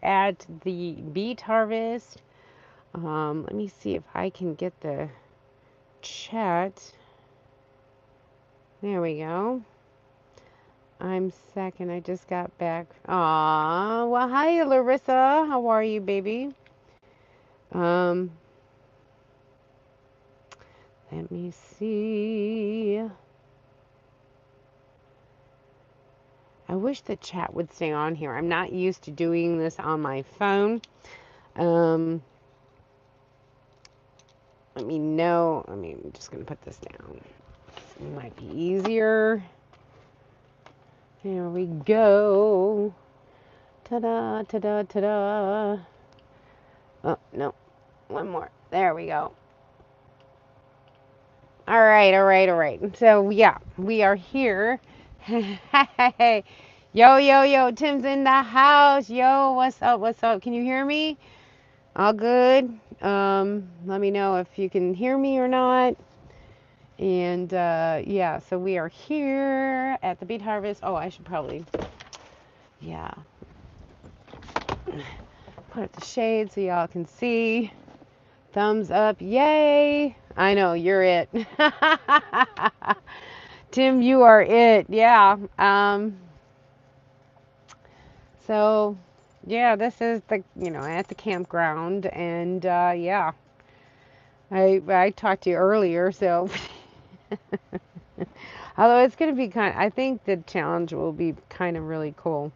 at the Beet Harvest. Let me see if I can get the chat. There we go. I'm second. I just got back. Aw, well, hi, Larissa. How are you, baby? Um, Let me see. I wish the chat would stay on here. I'm not used to doing this on my phone. Um, Let me know. I'm just going to put this down. It might be easier. There we go. Ta-da, ta-da, ta-da. Oh, no. One more. There we go. All right, all right, all right. So, yeah, we are here. Hey, yo, yo, yo. Tim's in the house. Yo, what's up? What's up? Can you hear me? All good. Let me know if you can hear me or not. And yeah, so we are here at the Beet Harvest. Oh, I should probably, yeah, put up the shade so y'all can see. Thumbs up, yay! I know you're it. Tim, you are it. Yeah. So yeah, this is the at the campground, and yeah, I talked to you earlier, so although it's gonna be I think the challenge will be kind of really cool.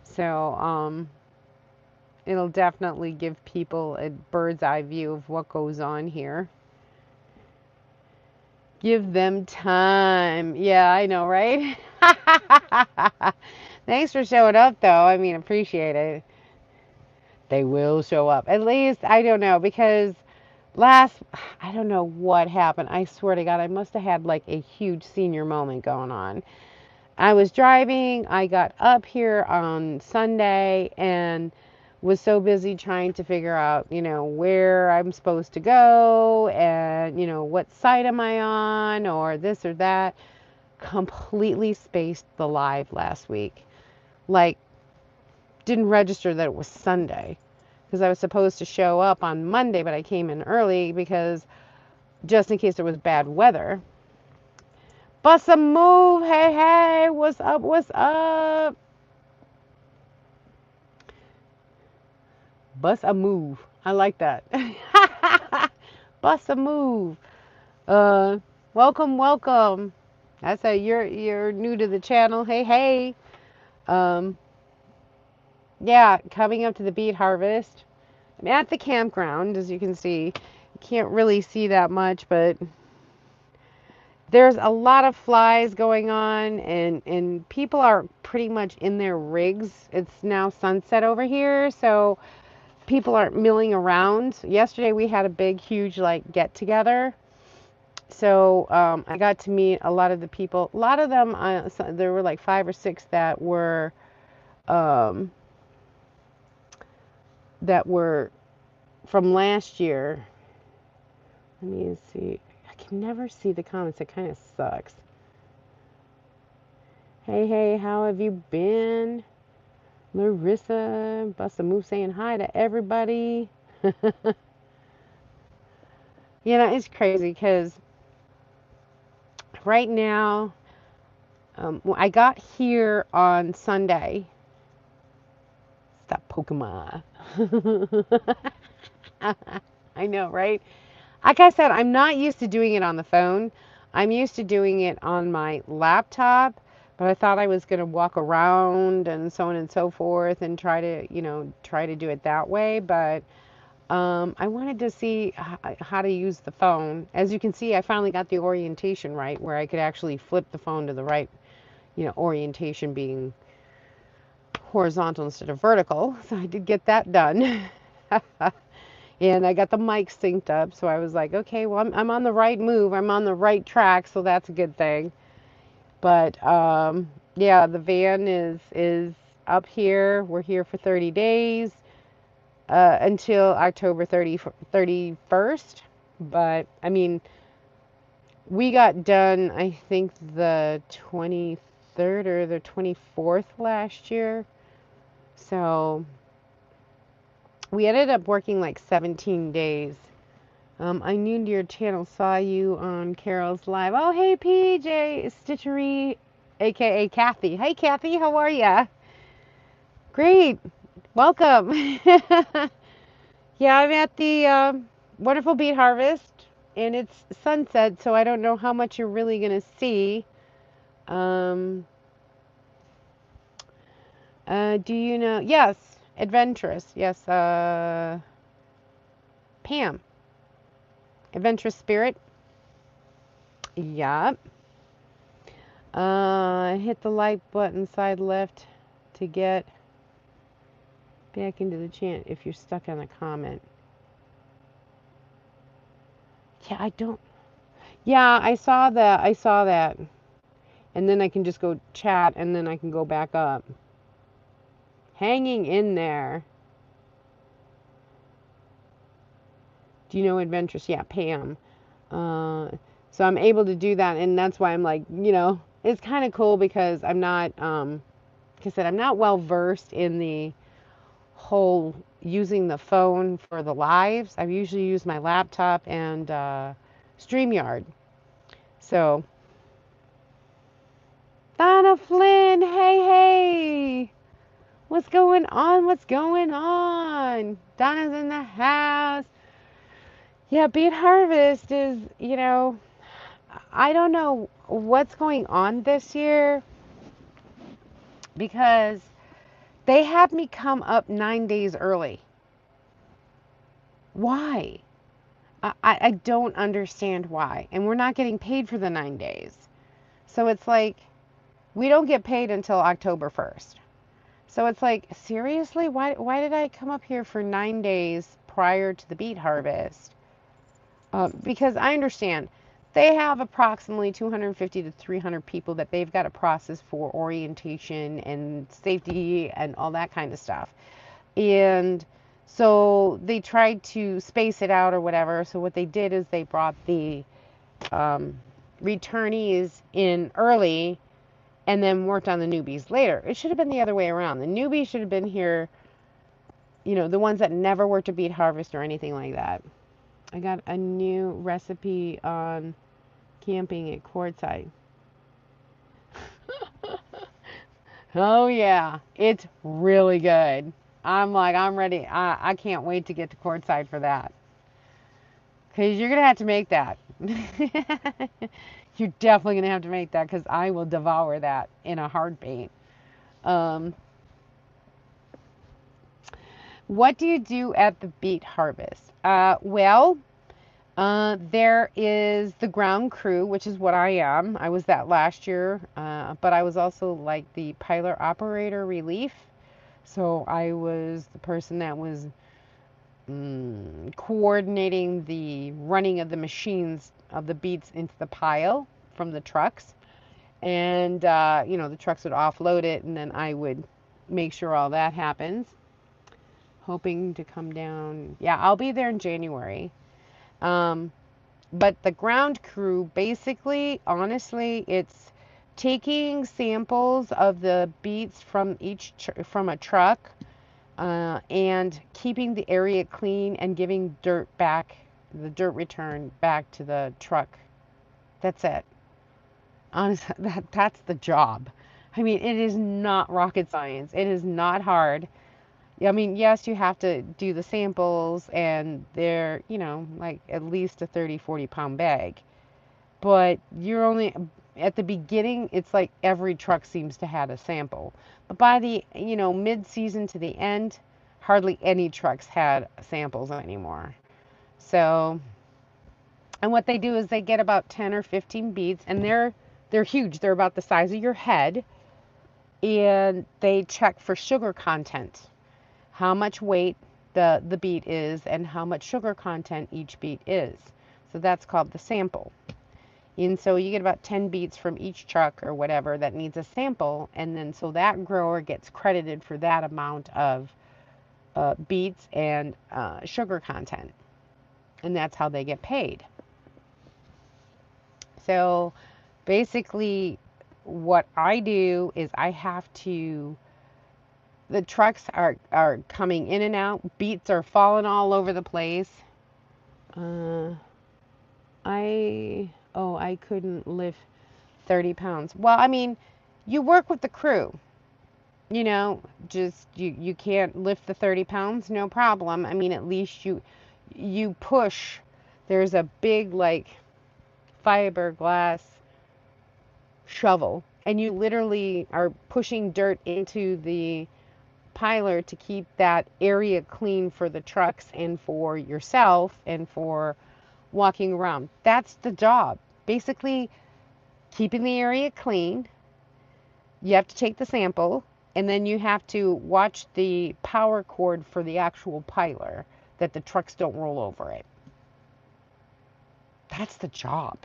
So it'll definitely give people a bird's eye view of what goes on here. Give them time. Yeah, I know, right? Thanks for showing up, though. Appreciate it. They will show up. At least, I don't know, because last, I don't know what happened. I swear to God, I must have had like a huge senior moment going on. I was driving, I got up here on Sunday and was so busy trying to figure out, where I'm supposed to go and, what site am I on or this or that. Completely spaced the live last week. Like, didn't register that it was Sunday because I was supposed to show up on Monday, but I came in early because just in case there was bad weather. Bust a move. Hey, hey, what's up? What's up? Bust a move. I like that. Bust a move. Uh, Welcome, welcome. I say you're new to the channel. Hey, hey. Um, yeah, coming up to the Beet Harvest. I'm at the campground, as you can see. You can't really see that much, but there's a lot of flies going on, and people are pretty much in their rigs. It's now sunset over here, so people aren't milling around. Yesterday we had a big, huge like get together. So I got to meet a lot of the people. A lot of them, there were like 5 or 6 um, that were from last year. Let me see. I can never see the comments. It kind of sucks. Hey, hey, how have you been? Larissa, Busta Move saying hi to everybody. It's crazy because right now, I got here on Sunday. Stop Pokemon. I know, right? Like I said, I'm not used to doing it on the phone. I'm used to doing it on my laptop, but I thought I was going to walk around and so on and so forth and try to do it that way. But I wanted to see how to use the phone. As you can see, I finally got the orientation right, where I could actually flip the phone to the right, orientation being horizontal instead of vertical. So I did get that done. And I got the mic synced up, so I was like, okay, well, I'm on the right move. I'm on the right track, so that's a good thing. But yeah, the van is up here. We're here for 30 days until October 31st. But we got done, I think, the 23rd or the 24th last year. So We ended up working like 17 days. I'm new to your channel, saw you on Carol's Live. Oh, hey, PJ Stitchery, aka Kathy. Hey, Kathy, how are ya? Great, welcome. Yeah, I'm at the wonderful Beet Harvest, and it's sunset, so I don't know how much you're really gonna see. Um, do you know? Yes, adventurous. Yes, Pam, adventurous spirit. Yup. Hit the like button side left to get back into the chant if you're stuck on a comment. Yeah, I don't. Yeah, I saw that. I saw that. And then I can just go chat and then I can go back up. Hanging in there. Do you know adventurous? Yeah, Pam. So I'm able to do that, and that's why I'm like, it's kind of cool because I'm not, like I said, I'm not well versed in the whole using the phone for the lives. I've usually used my laptop and StreamYard. So, Donna Flynn, hey, hey, what's going on? What's going on? Donna's in the house. Yeah, Beet Harvest is, I don't know what's going on this year because they had me come up 9 days early. Why? I don't understand why. And we're not getting paid for the 9 days. So it's like, we don't get paid until October 1st. So it's like, seriously? Why did I come up here for 9 days prior to the beet harvest? Because I understand they have approximately 250 to 300 people that they've got to process for orientation and safety and all that kind of stuff. And so they tried to space it out or whatever. So what they did is they brought the returnees in early and then worked on the newbies later. It should have been the other way around. The newbies should have been here, the ones that never worked a beet harvest or anything like that. I got a new recipe on camping at Quartzsite. Oh yeah, it's really good. I'm ready. I can't wait to get to Quartzsite for that. Because you're going to have to make that. You're definitely going to have to make that because I will devour that in a heartbeat. Um, what do you do at the beet harvest? There is the ground crew, which is what I am. I was that last year, but I was also like the pilot operator relief. So I was the person that was coordinating the running of the machines of the beets into the pile from the trucks. And, the trucks would offload it, and then I would make sure all that happens. Hoping to come down. Yeah, I'll be there in January. But the ground crew, basically, honestly, it's taking samples of the beets from from a truck and keeping the area clean and giving the dirt return back to the truck. That's it. Honestly, that's the job. I mean, it is not rocket science. It is not hard. I mean, yes, you have to do the samples and they're, like at least a 30, 40-pound bag. But you're only, at the beginning, it's like every truck seems to have a sample. But by the, mid-season to the end, hardly any trucks had samples anymore. So, and what they do is they get about 10 or 15 beets, and they're huge. They're about the size of your head, and they check for sugar content, how much weight the beet is, and how much sugar content each beet is. So that's called the sample. And so you get about 10 beets from each truck or whatever that needs a sample, and then so that grower gets credited for that amount of beets and sugar content, and that's how they get paid. So basically what I do is I have to The trucks are coming in and out. Beets are falling all over the place. Uh, I couldn't lift 30 pounds. Well, I mean, you work with the crew, you know, just you can't lift the 30 pounds, no problem. I mean, at least you push. There's a big like fiberglass shovel, and you literally are pushing dirt into the piler to keep that area clean for the trucks and for yourself and for walking around. That's the job. Basically, keeping the area clean. You have to take the sample, and then you have to watch the power cord for the actual piler that the trucks don't roll over it. That's the job.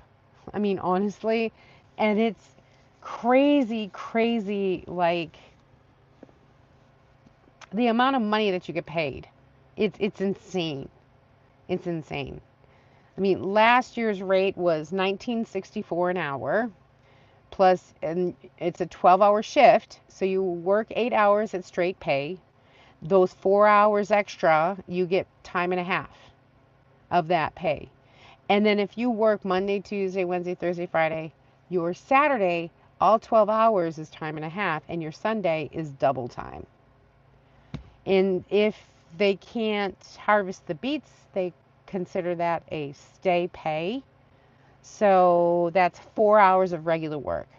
I mean, honestly, and it's crazy, crazy, like the amount of money that you get paid. It's insane. It's insane. I mean, last year's rate was 19.64 an hour. Plus, and it's a 12-hour shift, so you work 8 hours at straight pay. Those 4 hours extra, you get time and a half of that pay. And then if you work Monday, Tuesday, Wednesday, Thursday, Friday, your Saturday, all 12 hours is time and a half, and your Sunday is double time. And if they can't harvest the beets, they consider that a stay pay. So that's 4 hours of regular work.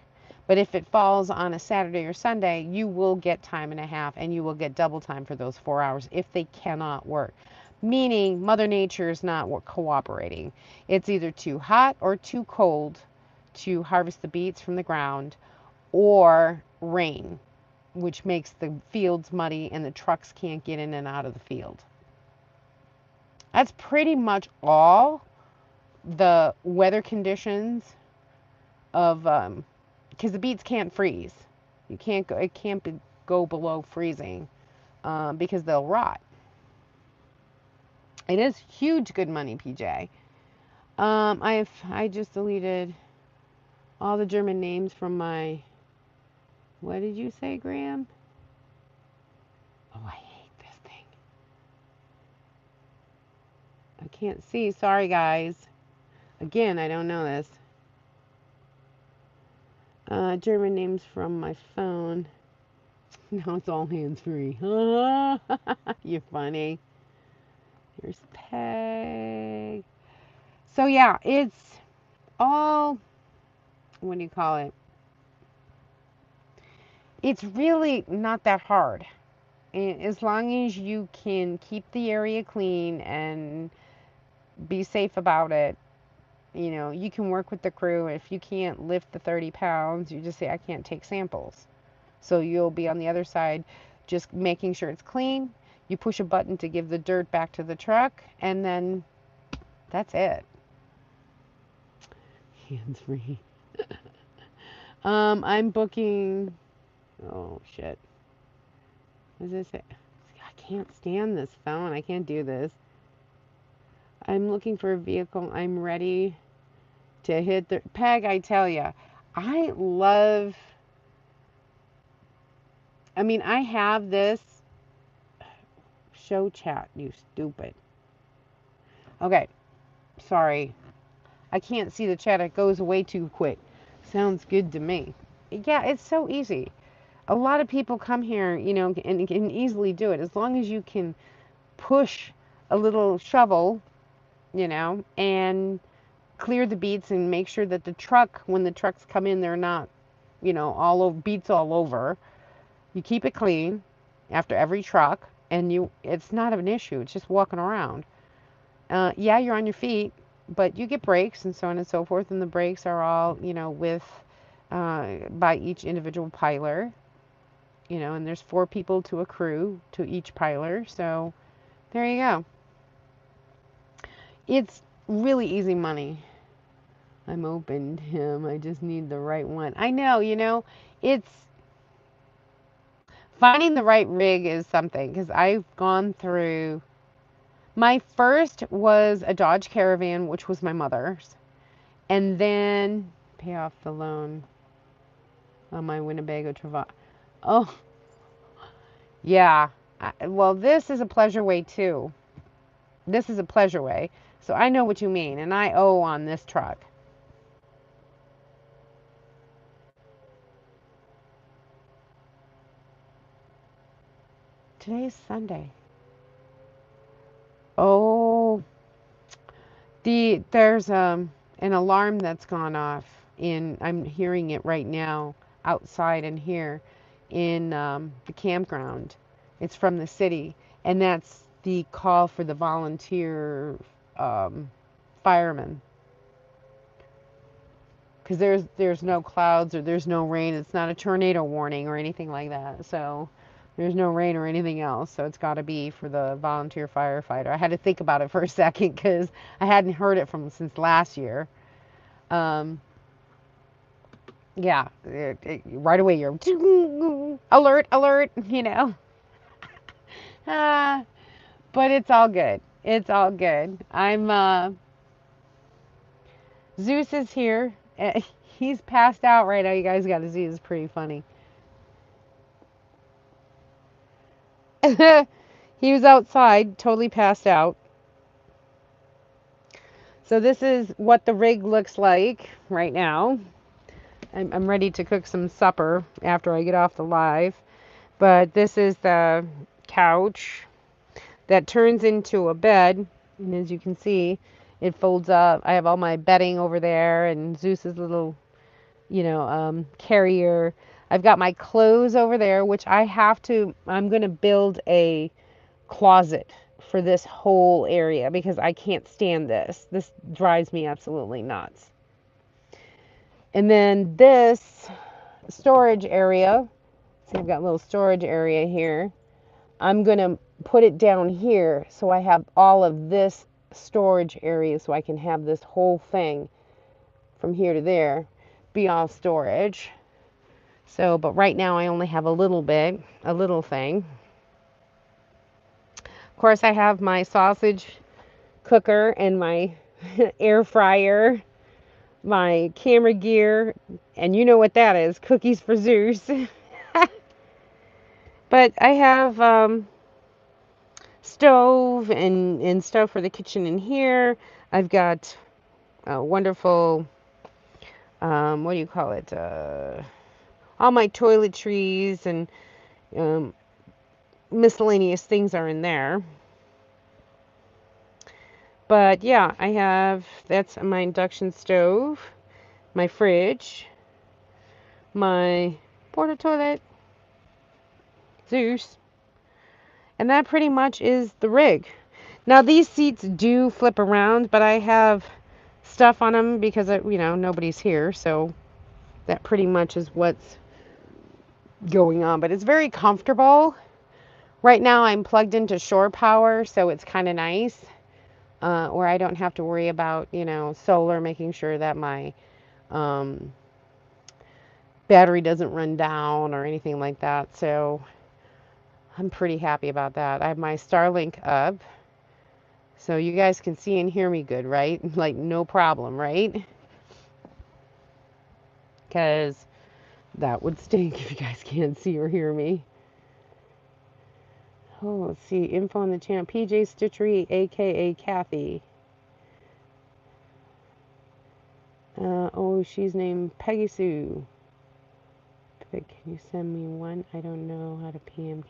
But if it falls on a Saturday or Sunday, you will get time and a half, and you will get double time for those 4 hours if they cannot work. Meaning Mother Nature is not cooperating. It's either too hot or too cold to harvest the beets from the ground, or rain, which makes the fields muddy and the trucks can't get in and out of the field. That's pretty much all the weather conditions of because the beets can't freeze. You can't go. It can't go below freezing because they'll rot. It is huge good money, PJ. I just deleted all the German names from my. What did you say, Graham? Oh, I hate this thing. I can't see. Sorry, guys. Again, I don't know this. German names from my phone. Now it's all hands-free. You're funny. Here's Peg. So yeah, it's all, what do you call it? It's really not that hard. As long as you can keep the area clean and be safe about it, you know, you can work with the crew. If you can't lift the 30 pounds, you just say, I can't take samples. So you'll be on the other side just making sure it's clean. You push a button to give the dirt back to the truck, and then that's it. Hands free. I'm booking. Oh shit. What does it say? I can't stand this phone. I can't do this. I'm looking for a vehicle. I'm ready to hit the Peg. I tell ya, I love. I mean, I have this show chat. You stupid. Okay, sorry. I can't see the chat. It goes away too quick. Sounds good to me. Yeah, it's so easy. A lot of people come here, you know, and can easily do it as long as you can push a little shovel, you know, and clear the beets and make sure that the truck, when the trucks come in, they're not, you know, all over beets all over. You keep it clean after every truck, and it's not an issue. It's just walking around. Yeah, you're on your feet, but you get breaks and so on and so forth, and the breaks are all, you know, with by each individual piler, you know, and there's 4 people to a crew to each piler, so there you go. It's really easy money. I'm open to him. I just need the right one. I know, you know, it's finding the right rig is something, because I've gone through. My first was a Dodge Caravan, which was my mother's, and then pay off the loan on my Winnebago Travail. Oh, Yeah. Well, this is a pleasure way too. This is a pleasure way. So I know what you mean, and I owe on this truck. Today's Sunday. Oh, there's an alarm that's gone off in I'm hearing it right now outside in here in the campground. It's from the city, and that's the call for the volunteer um, firemen. Because there's no clouds or there's no rain. It's not a tornado warning or anything like that. So there's no rain or anything else. So it's got to be for the volunteer firefighter. I had to think about it for a second because I hadn't heard it from since last year. Um, yeah, right away you're alert, alert. Uh, but it's all good. It's all good. I'm Zeus is here. He's passed out right now. You guys got to see. It's pretty funny. He was outside, totally passed out. So this is what the rig looks like right now. I'm ready to cook some supper after I get off the live. But this is the couch that turns into a bed. And as you can see, it folds up. I have all my bedding over there and Zeus's little, carrier. I've got my clothes over there, which I'm going to build a closet for this whole area because I can't stand this. This drives me absolutely nuts. And then this storage area, see, I've got a little storage area here. I'm going to put it down here so I have all of this storage area so I can have this whole thing from here to there be all storage. So, but right now I only have a little bit, a little thing. Of course, I have my sausage cooker and my air fryer, my camera gear, and you know what that is, cookies for Zeus. But I have stove and stuff for the kitchen in here. I've got a wonderful, what do you call it? All my toiletries and um, miscellaneous things are in there. But yeah, that's my induction stove, my fridge, my porta toilet, Zeus, and that pretty much is the rig. Now these seats do flip around, but I have stuff on them because nobody's here, so that pretty much is what's going on. But it's very comfortable. Right now I'm plugged into shore power, so it's kind of nice. Where I don't have to worry about, solar, making sure that my um, battery doesn't run down or anything like that. So I'm pretty happy about that. I have my Starlink up. So you guys can see and hear me good, right? Like no problem, right? Because that would stink if you guys can't see or hear me. Oh, let's see. Info on the channel. PJ Stitchery, aka Kathy. She's named Peggy Sue. Can you send me one? I don't know how to PM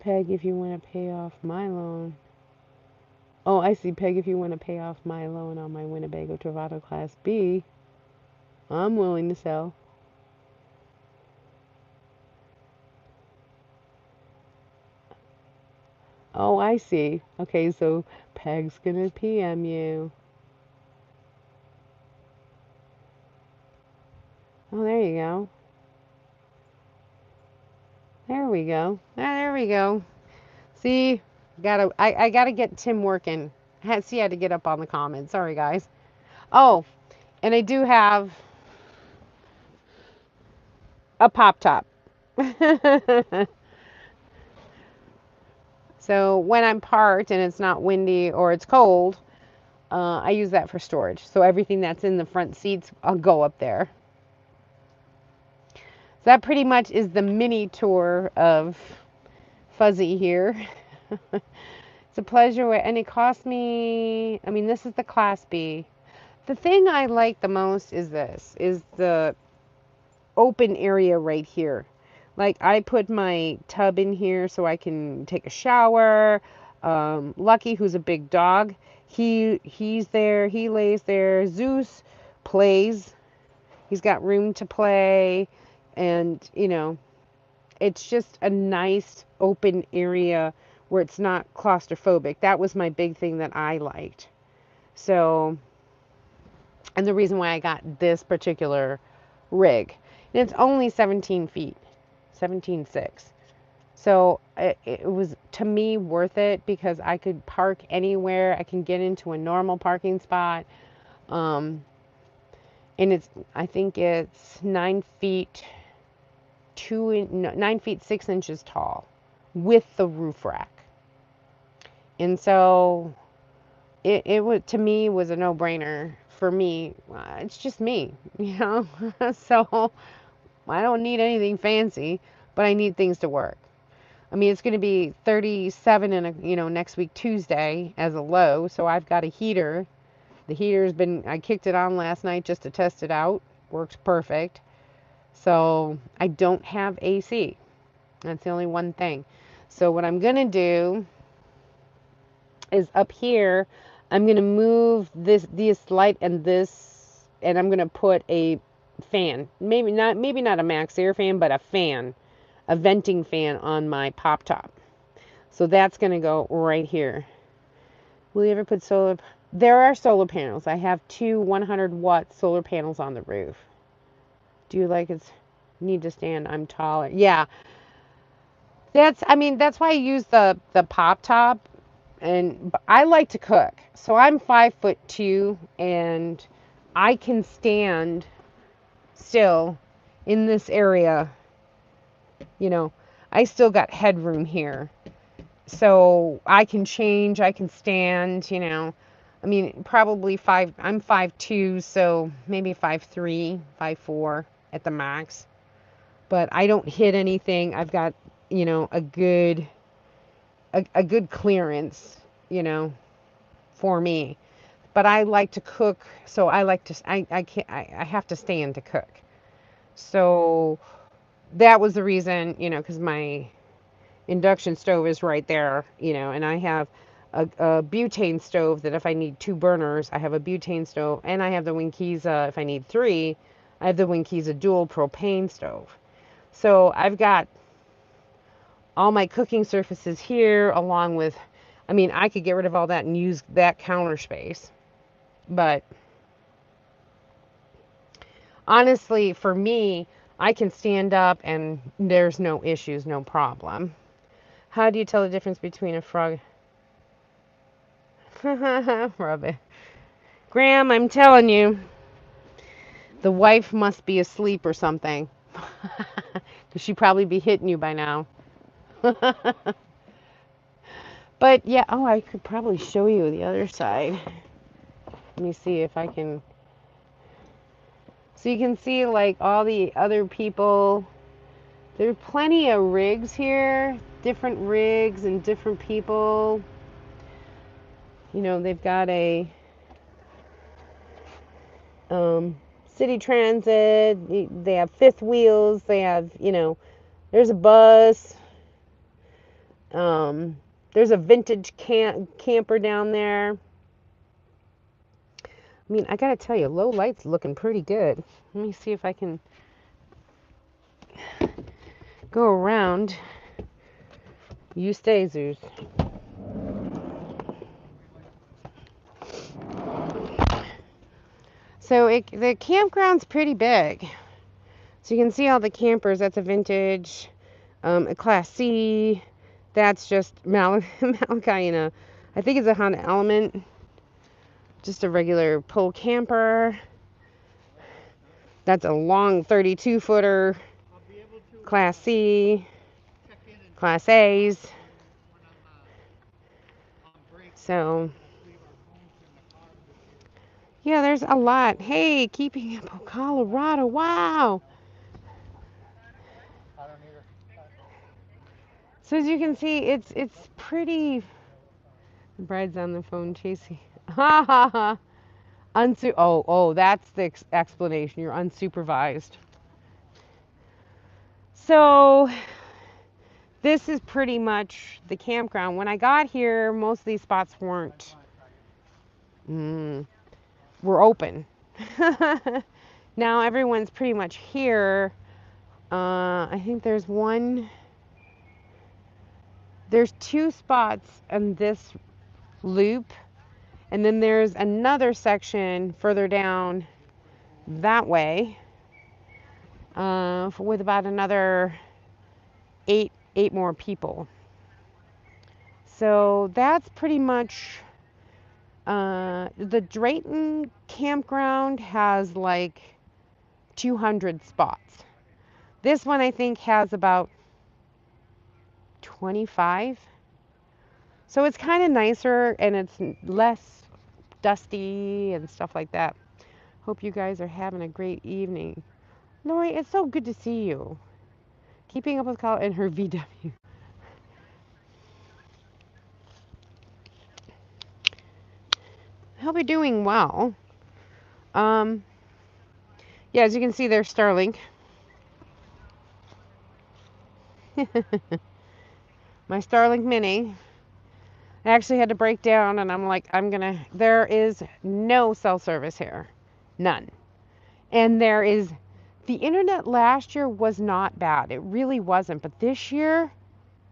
Peg, if you want to pay off my loan. Oh, I see. Peg, if you want to pay off my loan on my Winnebago Travato Class B, I'm willing to sell. Oh, I see. Okay, so Peg's gonna PM you. Oh, there you go. There we go. There we go. See, I gotta get Tim working. I had to get up on the comments. Sorry, guys. Oh, and I do have a pop top. So when I'm parked and it's not windy or it's cold, I use that for storage. So everything that's in the front seats, I'll go up there. that pretty much is the mini tour of Fuzzy here. It's a pleasure, and it cost me, I mean, this is the Class B. The thing I like the most is this, is the open area right here. Like, I put my tub in here so I can take a shower. Lucky, who's a big dog, he's there, he lays there. Zeus plays. He's got room to play, and it's just a nice open area where it's not claustrophobic. That was my big thing that I liked. So, and the reason why I got this particular rig. And it's only 17 feet, 17.6. So it was, to me, worth it because I could park anywhere. I can get into a normal parking spot. And I think it's 9 feet, 9 feet 6 inches tall with the roof rack. And so it was, to me, was a no-brainer. For me, it's just me, so I don't need anything fancy, but I need things to work. I mean, it's going to be 37 next week Tuesday as a low, so I've got a heater. The heater's I kicked it on last night just to test it out. Works perfect. So I don't have AC. That's the only one thing. So what I'm going to do is up here, I'm going to move this light and this, and I'm going to put a fan. Maybe not a max air fan, but a fan, a venting fan on my pop top. So that's going to go right here. Will you ever put solar? There are solar panels. I have 2 100-watt solar panels on the roof. Do you like it? Need to stand. I'm taller. Yeah. That's why I use the pop top. And I like to cook. So I'm 5'2", and I can stand still in this area. I still got headroom here. So I can change, I can stand, probably I'm 5'2", so maybe 5'3", 5'4" at the max. But I don't hit anything. I've got, a good clearance, for me. But I like to cook, so I have to stand to cook. So that was the reason, because my induction stove is right there, and I have a butane stove that if I need 2 burners, I have a butane stove, and I have the Winkiza, if I need 3, I have the Winkiza dual propane stove. So I've got all my cooking surfaces here, along with, I could get rid of all that and use that counter space. But honestly, for me, I can stand up and there's no issues, no problem. How do you tell the difference between a frog? Rub it. Graham, I'm telling you, the wife must be asleep or something. Because she'd probably be hitting you by now. But yeah, I could probably show you the other side. Let me see if I can. So you can see like all the other people. There are plenty of rigs here, different rigs and different people. They've got a city transit. They have fifth wheels. They have, there's a bus. There's a vintage camper down there. I gotta tell you, low light's looking pretty good. Let me see if I can go around. You stay, Zeus. So the campground's pretty big. So you can see all the campers. That's a vintage, a Class C. That's just Malachi and I think it's a Honda Element. Just a regular pull camper. That's a long 32-footer. Class C. Class A's. So, yeah, there's a lot. Hey, keeping up Colorado. Wow. So as you can see, it's pretty. The bride's on the phone chasing. Ha ha ha. Oh, that's the explanation. You're unsupervised. So this is pretty much the campground. When I got here, most of these spots mm, were open. Now everyone's pretty much here. I think there's two spots in this loop, and then there's another section further down that way, with about another eight more people. So that's pretty much the Drayton campground has like 200 spots. This one I think has about 25. So it's kind of nicer and it's less dusty and stuff like that. Hope you guys are having a great evening. Lori, it's so good to see you. Keeping up with Kyle and her VW. I hope you're doing well. Yeah, as you can see, there's Starlink. My Starlink Mini. I actually had to break down, and I'm like, there is no cell service here. None. And the internet last year was not bad. It really wasn't. But this year,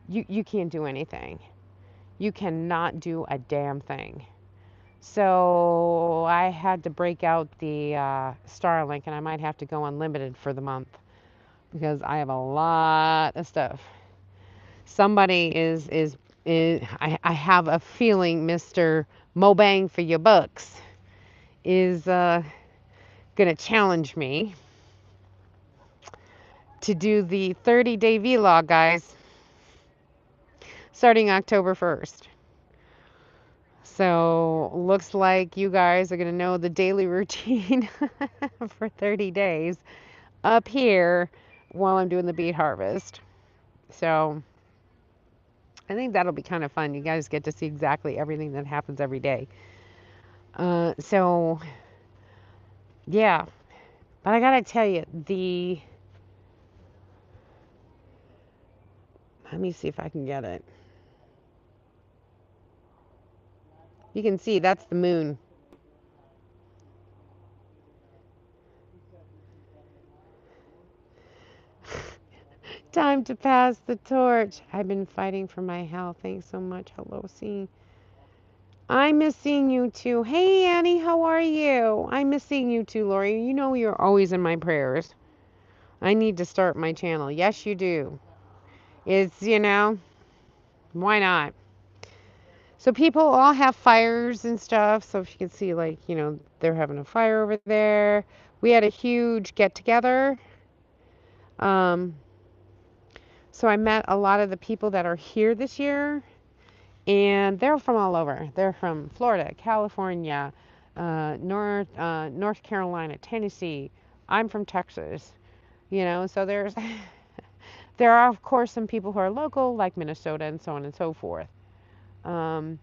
you can't do anything. You cannot do a damn thing. So I had to break out the Starlink, and I might have to go unlimited for the month because I have a lot of stuff. Somebody I have a feeling Mr. Mobang for your bucks is going to challenge me to do the 30-day vlog, guys, starting October 1st. So looks like you guys are going to know the daily routine for 30 days up here while I'm doing the beet harvest. So I think that'll be kind of fun. You guys get to see exactly everything that happens every day. So yeah, but I gotta tell you, let me see if I can get it. You can see that's the moon. Time to pass the torch. I've been fighting for my health. Thanks so much. Hello, C. I miss seeing you too. Hey, Annie, how are you? I miss seeing you too, Lori. You know you're always in my prayers. I need to start my channel. Yes, you do. It's, why not? So people all have fires and stuff. So if you can see, like, they're having a fire over there. We had a huge get together. So I met a lot of the people that are here this year, and they're from all over. They're from Florida, California, North Carolina, Tennessee. I'm from Texas, so there are, of course, some people who are local, like Minnesota and so on and so forth. Yeah,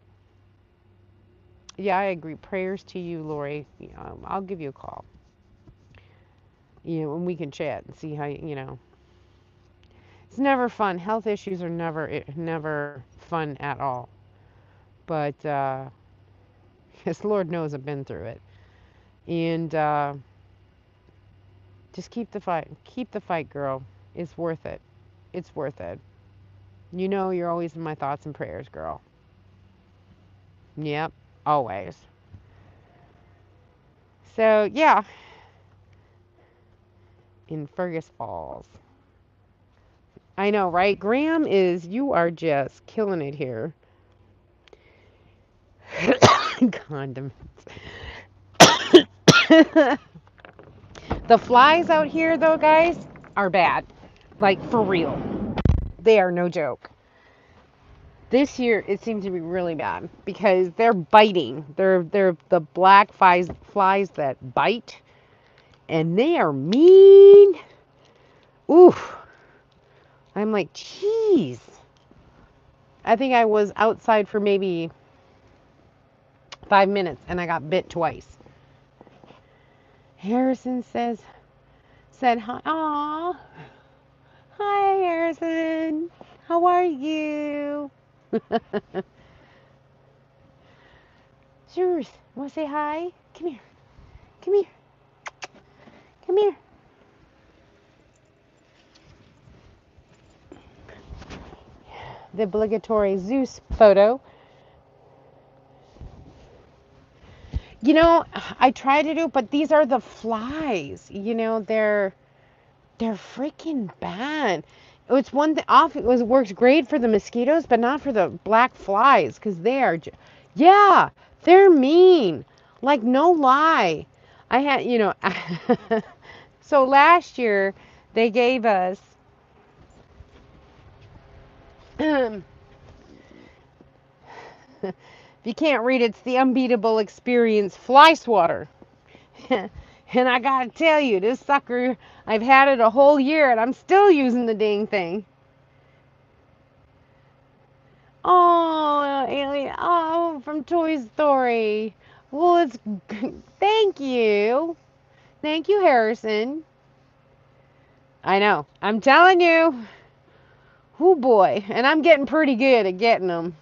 I agree. Prayers to you, Lori. I'll give you a call. And we can chat and see how, It's never fun. Health issues are never fun at all. But, yes, Lord knows I've been through it. And just keep the fight. Keep the fight, girl. It's worth it. It's worth it. You're always in my thoughts and prayers, girl. Yep, always. So, yeah. In Fergus Falls. I know, right? Graham you are just killing it here. Condiments. The flies out here, though, guys, are bad. Like, for real. They are no joke. This year, it seems to be really bad because they're biting. They're the black flies that bite, and they are mean. Oof. I'm like, jeez. I think I was outside for maybe 5 minutes and I got bit twice. Harrison said hi. Aw. Hi, Harrison. How are you? Zeus, want to say hi? Come here. Come here. Come here. The obligatory Zeus photo. You know, I try to do, but these are the flies. You know, they're freaking bad. It's one thing off. It works great for the mosquitoes, but not for the black flies because they are, yeah, they're mean. Like no lie. I had, so last year they gave us, if you can't read, it's the Un-Beetable Experience fly swatter. And I gotta tell you, this sucker, I've had it a whole year and I'm still using the dang thing. Oh, Alien. Oh, from Toy Story. Well, it's. Thank you. Thank you, Harrison. I know. I'm telling you. Oh, boy. And I'm getting pretty good at getting them.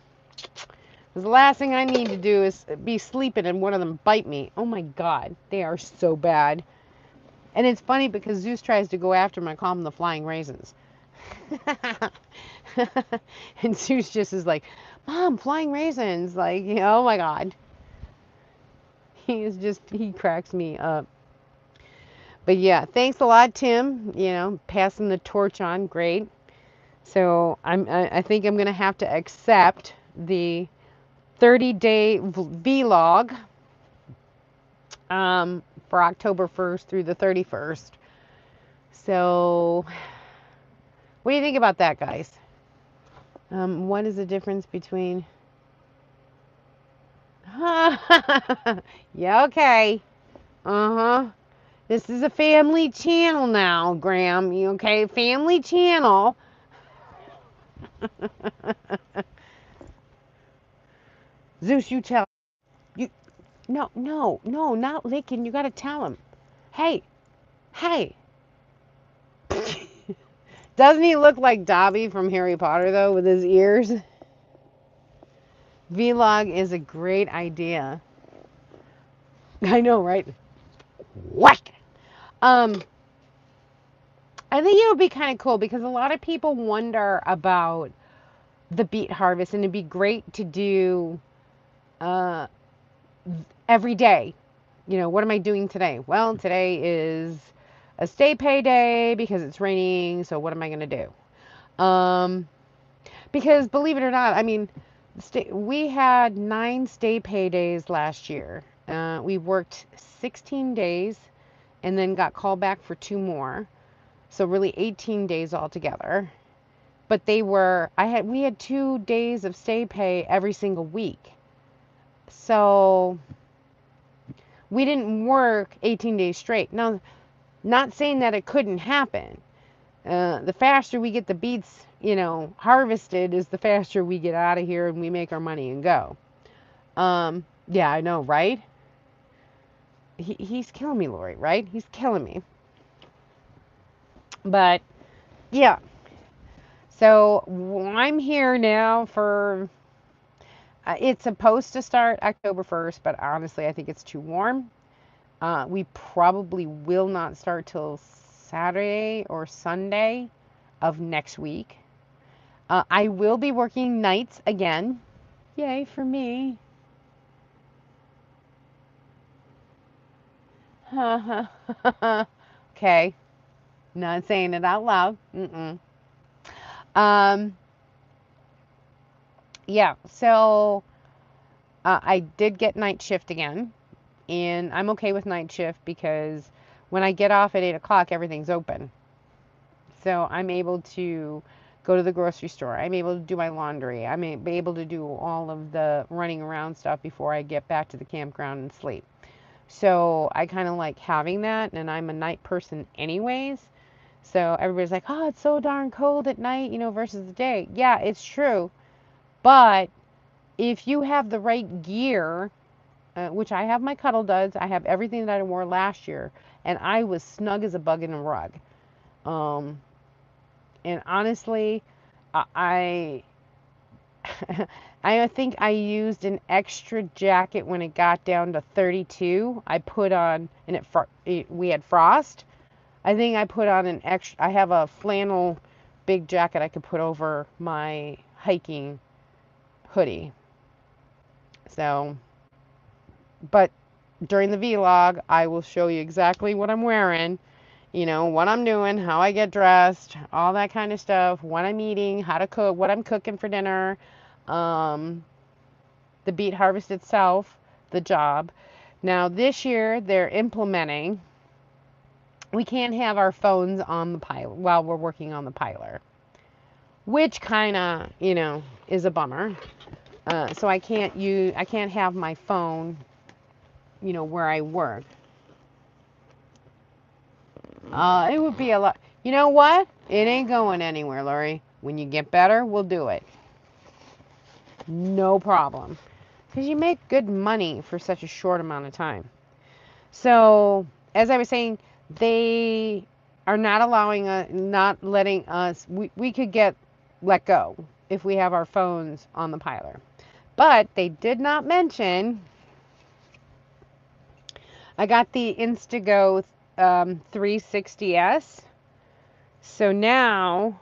The last thing I need to do is be sleeping and one of them bite me. Oh, my God. They are so bad. And it's funny because Zeus tries to go after him. I call him the flying raisins. And Zeus just is like, Mom, flying raisins. Like, oh my God. He cracks me up. But yeah, thanks a lot, Tim. Passing the torch on. Great. So I think I'm going to have to accept the 30-day vlog for October 1st through the 31st. So what do you think about that, guys? What is the difference between... Yeah, okay. Uh-huh. This is a family channel now, Graham. You okay? Family channel. Zeus, you tell. You no, not licking. You gotta tell him. Hey, hey. Doesn't he look like Dobby from Harry Potter though, with his ears? Vlog is a great idea. I know, right? Whack. I think it would be kind of cool because a lot of people wonder about the beet harvest, and it'd be great to do uh, every day. What am I doing today? Well, today is a stay pay day because it's raining. So what am I going to do? Because believe it or not, I mean, we had 9 stay pay days last year. We worked 16 days and then got called back for 2 more. So really 18 days altogether. But we had 2 days of stay pay every single week. So we didn't work 18 days straight. Now, not saying that it couldn't happen. The faster we get the beets, harvested is the faster we get out of here and we make our money and go. Yeah, I know, right? He's killing me, Lori, right? He's killing me. But, yeah. So, I'm here now for... it's supposed to start October 1st, but honestly, I think it's too warm. We probably will not start till Saturday or Sunday of next week. I will be working nights again. Yay for me. Okay. Not saying it out loud. Yeah, so I did get night shift again. And I'm okay with night shift because when I get off at 8 o'clock, everything's open. So I'm able to go to the grocery store. I'm able to do my laundry. I'm able to do all of the running around stuff before I get back to the campground and sleep. So I kind of like having that, and I'm a night person anyways. So everybody's like, oh, it's so darn cold at night, versus the day. Yeah, it's true. But if you have the right gear, which I have my cuddle duds, I have everything that I wore last year, and I was snug as a bug in a rug. Um, and honestly, I I think I used an extra jacket when it got down to 32. I put on, and we had frost. I think I put on an extra. I have a flannel big jacket I could put over my hiking hoodie. So, but during the vlog, I will show you exactly what I'm wearing, what I'm doing, how I get dressed, all that kind of stuff, what I'm eating, how to cook, what I'm cooking for dinner, um, the Beet Harvest itself, the job. Now, this year, they're implementing, we can't have our phones on the pilot while we're working on the piler, which kind of, is a bummer. So I can't have my phone, where I work. It would be a lot. You know what? It ain't going anywhere, Lori. When you get better, we'll do it. No problem. Because you make good money for such a short amount of time. So, as I was saying, they are not allowing us, not letting us, we could get let go if we have our phones on the piler. But they did not mention, I got the Instago 360S. So now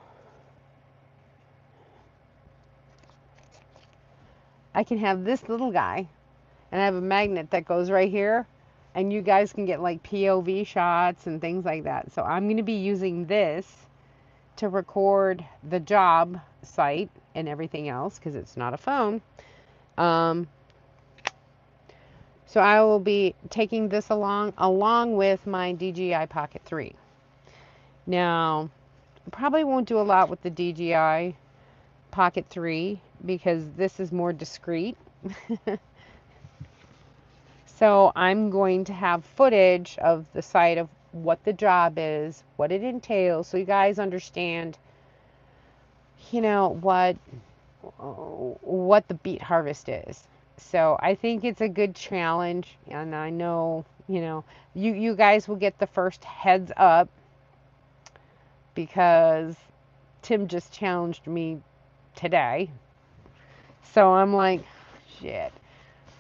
I can have this little guy, and I have a magnet that goes right here, and you guys can get like POV shots and things like that. So I'm going to be using this to record the job site and everything else because it's not a phone. So I will be taking this along with my DJI Pocket 3. Now, I probably won't do a lot with the DJI Pocket 3 because this is more discreet. So I'm going to have footage of the site of what the job is, what it entails, so you guys understand, what the Beet Harvest is. So I think it's a good challenge, and I know, you guys will get the first heads up because Tim just challenged me today. So I'm like, shit.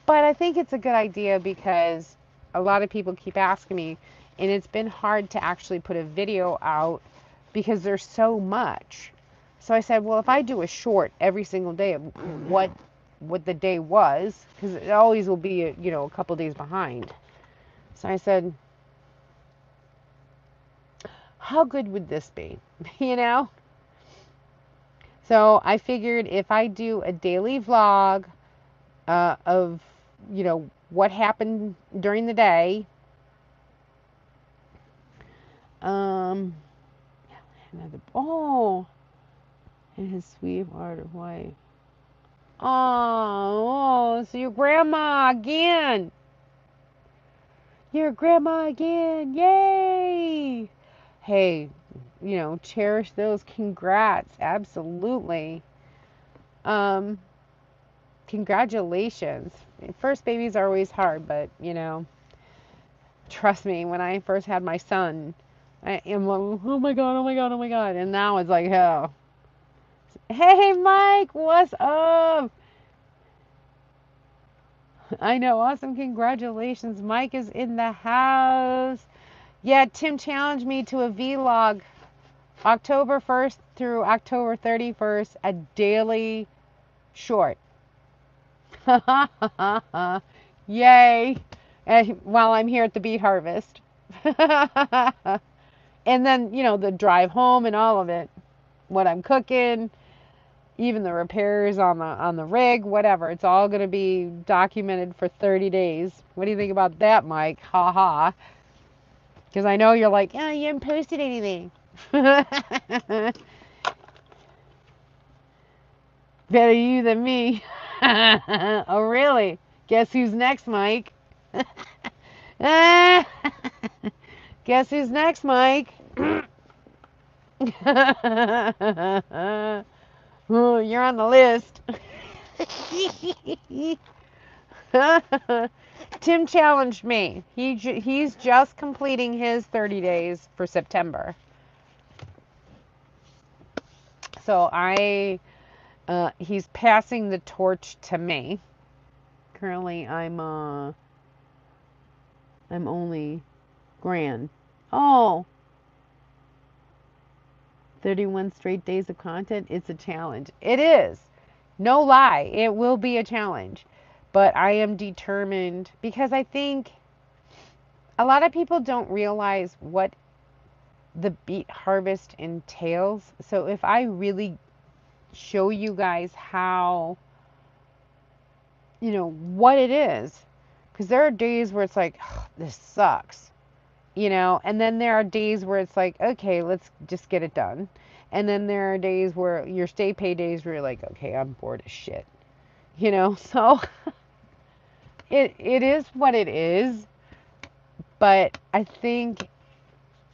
But I think it's a good idea because a lot of people keep asking me, and it's been hard to actually put a video out because there's so much. So I said, well, if I do a short every single day of what the day was, because it always will be, a couple days behind. So I said, how good would this be? So I figured if I do a daily vlog of, what happened during the day. And his sweetheart wife. Oh, so your grandma again. Your grandma again. Yay. Hey, cherish those. Congrats. Absolutely. Congratulations. First babies are always hard, but, trust me, when I first had my son, I am like, oh my God, oh my God, oh my God. And now it's like, oh. Hey, Mike, what's up? I know, awesome. Congratulations. Mike is in the house. Yeah, Tim challenged me to a vlog October 1st through October 31st, a daily short. Yay. While I'm here at the Beet Harvest. And then, the drive home and all of it. What I'm cooking, even the repairs on the rig, whatever. It's all going to be documented for 30 days. What do you think about that, Mike? Ha ha. Because I know you're like, yeah, you haven't posted anything. Better you than me. Oh, really? Guess who's next, Mike? Guess who's next, Mike? Oh, you're on the list. Tim challenged me. He's just completing his 30 days for September. So he's passing the torch to me. Currently, I'm only grand. Oh, 31 straight days of content. It's a challenge. It is. No lie. It will be a challenge. But I am determined because I think a lot of people don't realize what the beet harvest entails. So if I really show you guys how, what it is, because there are days where it's like, oh, this sucks, and then there are days where it's like, okay, let's just get it done. And then there are days where your stay pay days where you're like, okay, I'm bored as shit, so it is what it is. But I think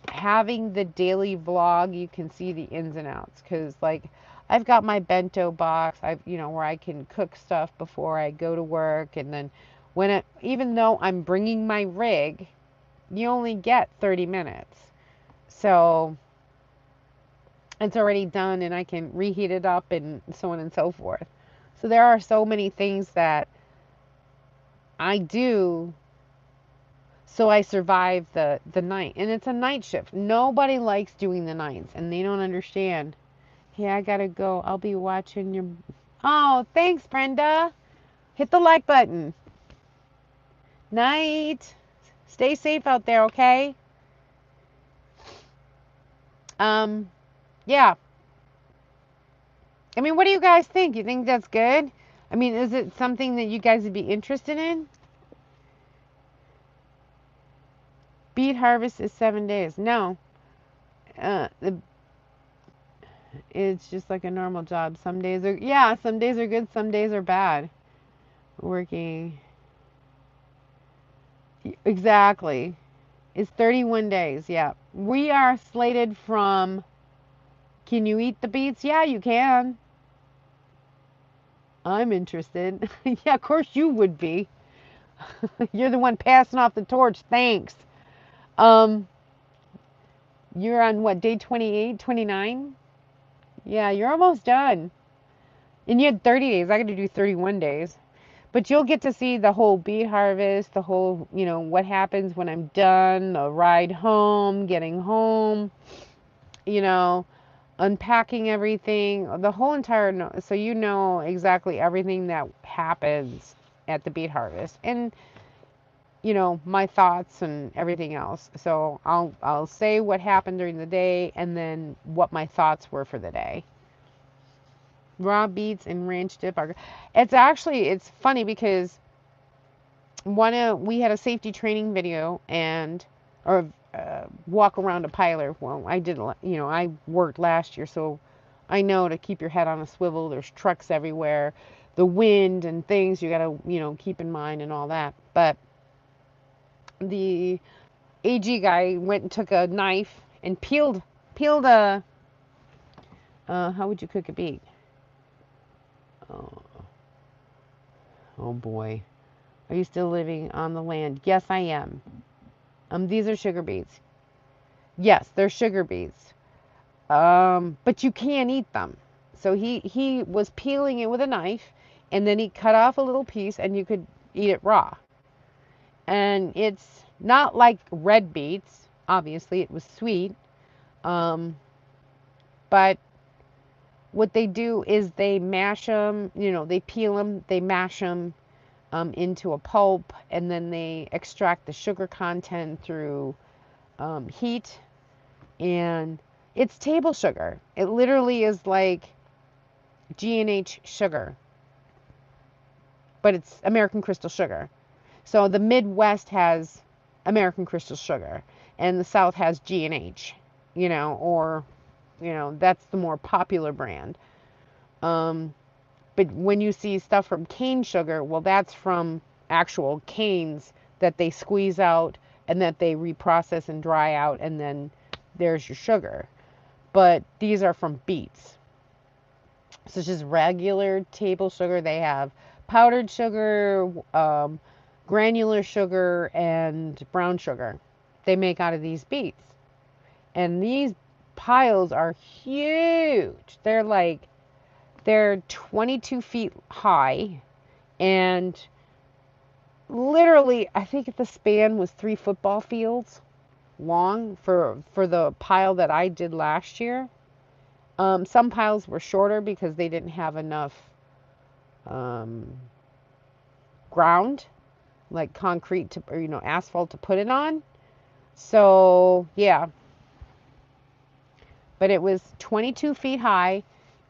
having the daily vlog, you can see the ins and outs, because like I've got my bento box, where I can cook stuff before I go to work, and then even though I'm bringing my rig, you only get 30 minutes, so it's already done, and I can reheat it up and so on and so forth. So there are so many things that I do so I survive the night. And it's a night shift. Nobody likes doing the nights, and they don't understand. Hey, I gotta go. I'll be watching your... Oh, thanks, Brenda. Hit the like button. Night. Stay safe out there, okay? Yeah. I mean, what do you guys think? You think that's good? I mean, is it something that you guys would be interested in? Beet harvest is 7 days. No. It's just like a normal job. Some days are good, some days are bad. Working. Exactly. It's 31 days, yeah. We are slated from... Can you eat the beets? Yeah, you can. I'm interested. Yeah, of course you would be. You're the one passing off the torch. Thanks. You're on what, day 28, 29? Yeah, you're almost done. And you had 30 days. I got to do 31 days. But you'll get to see the whole beet harvest, the whole, what happens when I'm done, the ride home, getting home, unpacking everything, the whole entire, so exactly everything that happens at the beet harvest. And, my thoughts and everything else. So I'll say what happened during the day and then what my thoughts were for the day. Raw beets and ranch dip are... It's funny because we had a safety training video or walk around a piler. Well, I did, I worked last year, so I know to keep your head on a swivel. There's trucks everywhere, the wind and things you got to, keep in mind and all that. But the AG guy went and took a knife and peeled a, how would you cook a beet? Oh boy. Are you still living on the land? Yes, I am. These are sugar beets. Yes, they're sugar beets. But you can't eat them. So he was peeling it with a knife, and then he cut off a little piece, and you could eat it raw. And it's not like red beets. Obviously, it was sweet. But what they do is they mash them, they peel them, they mash them into a pulp, and then they extract the sugar content through heat. And it's table sugar. It literally is like G&H sugar, but it's American crystal sugar. So the Midwest has American crystal sugar, and the South has G&H, that's the more popular brand. But when you see stuff from cane sugar, well, that's from actual canes that they squeeze out and that they reprocess and dry out, and then there's your sugar. But these are from beets. So it's just regular table sugar. They have powdered sugar, granular sugar, and brown sugar they make out of these beets. And these piles are huge. They're 22 feet high, and literally, I think the span was 3 football fields long for the pile that I did last year. Some piles were shorter because they didn't have enough um, ground, like concrete to, or, asphalt to put it on. So, yeah, but it was 22 feet high,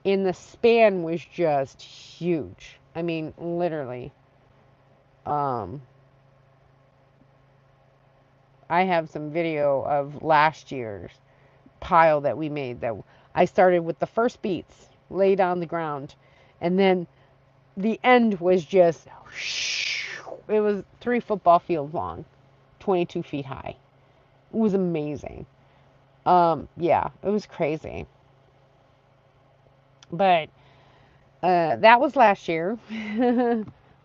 and the span was just huge. I mean, literally. Um, I have some video of last year's pile that we made that I started with the first beets laid on the ground, and then the end was just, it was 3 football fields long, 22 feet high. It was amazing. Yeah, it was crazy. But that was last year.